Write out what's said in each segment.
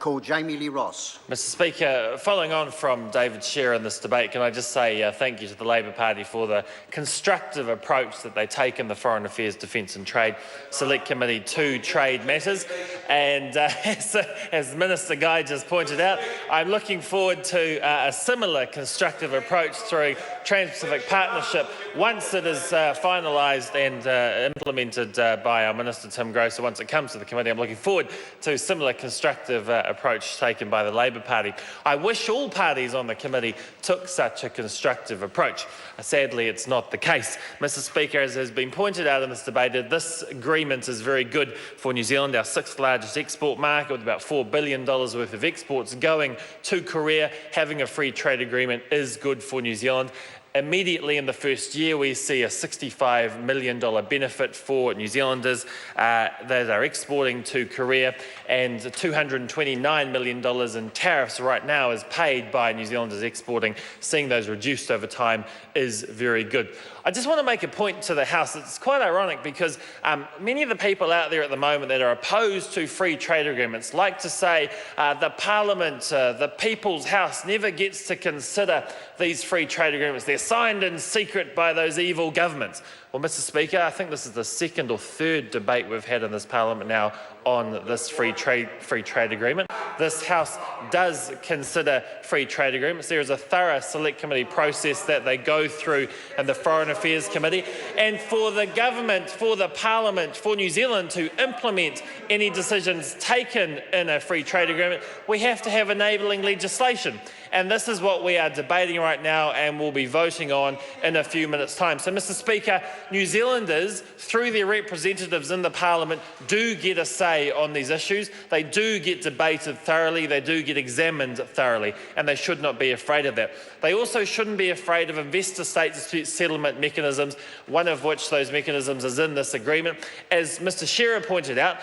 call Jami-Lee Ross. Mr Speaker, following on from David Shearer in this debate, can I just say thank you to the Labour Party for the constructive approach that they take in the Foreign Affairs, Defence and Trade Select Committee to trade matters. And as Minister Guy just pointed out, I'm looking forward to a similar constructive approach through Trans-Pacific Partnership once it is finalised and implemented by our Minister Tim Grosser. Once it comes to the committee, I'm looking forward to a similar constructive approach taken by the Labour Party. I wish all parties on the committee took such a constructive approach. Sadly, it's not the case. Mr Speaker, as has been pointed out in this debate, this agreement is very good for New Zealand, our sixth largest export market, with about $4 billion worth of exports going to Korea. Having a free trade agreement is good for New Zealand. Immediately in the first year, we see a $65 million benefit for New Zealanders that are exporting to Korea, and $229 million in tariffs right now is paid by New Zealanders exporting. Seeing those reduced over time is very good. I just want to make a point to the House. It's quite ironic because many of the people out there at the moment that are opposed to free trade agreements like to say the Parliament, the People's House, never gets to consider these free trade agreements. They're signed in secret by those evil governments. Well, Mr Speaker, I think this is the second or third debate we've had in this Parliament now on this free trade agreement. This House does consider free trade agreements. There is a thorough select committee process that they go through in the Foreign Affairs Committee. And for the government, for the Parliament, for New Zealand to implement any decisions taken in a free trade agreement, we have to have enabling legislation. And this is what we are debating right now and will be voting on in a few minutes' time. So, Mr Speaker, New Zealanders, through their representatives in the Parliament, do get a say on these issues. They do get debated thoroughly, they do get examined thoroughly, and they should not be afraid of that. They also shouldn't be afraid of investor-state dispute settlement mechanisms, one of which those mechanisms is in this agreement. As Mr Shearer pointed out,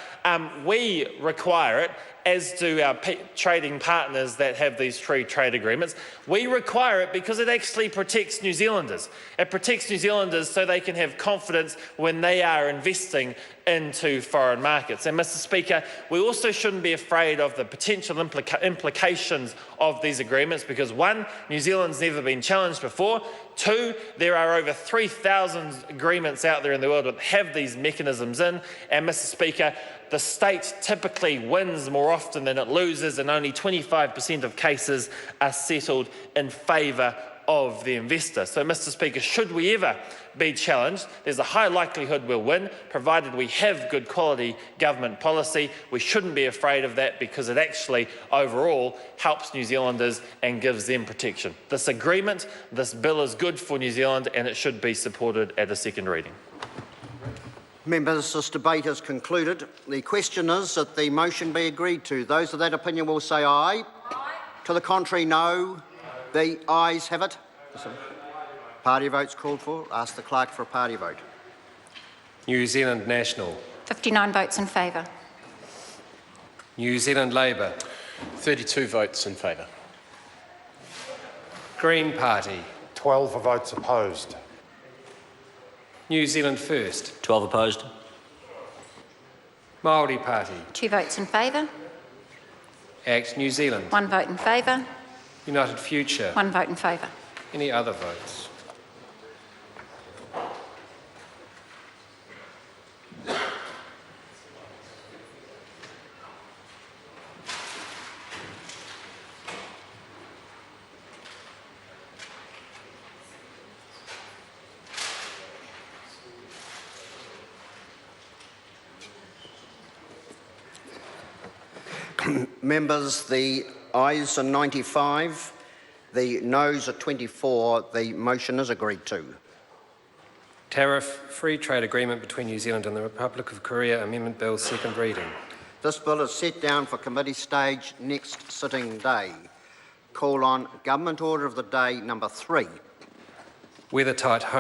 we require it, as do our trading partners that have these free trade agreements. We require it because it actually protects New Zealanders. It protects New Zealanders so they can have confidence when they are investing into foreign markets. And Mr Speaker, we also shouldn't be afraid of the potential implications of these agreements because, one, New Zealand's never been challenged before. Two, there are over 3,000 agreements out there in the world that have these mechanisms in. And Mr Speaker, the state typically wins more often than it loses, and only 25% of cases are settled in favour of the investor. So, Mr Speaker, should we ever be challenged, there's a high likelihood we'll win, provided we have good quality government policy. We shouldn't be afraid of that because it actually, overall, helps New Zealanders and gives them protection. This agreement, this bill is good for New Zealand and it should be supported at a second reading. Members, this debate is concluded. The question is that the motion be agreed to. Those of that opinion will say aye. Aye. To the contrary, no. The ayes have it. Party votes called for. Ask the clerk for a party vote. New Zealand National. 59 votes in favour. New Zealand Labour. 32 votes in favour. Green Party. 12 votes opposed. New Zealand First. 12 opposed. Māori Party. 2 votes in favour. Act New Zealand. 1 vote in favour. United Future. 1 vote in favour. Any other votes? Members, the ayes are 95, the noes are 24. The motion is agreed to. Tariff, Free Trade Agreement between New Zealand and the Republic of Korea, Amendment Bill, second reading. This bill is set down for committee stage next sitting day. Call on Government Order of the Day number 3. Weathertight Home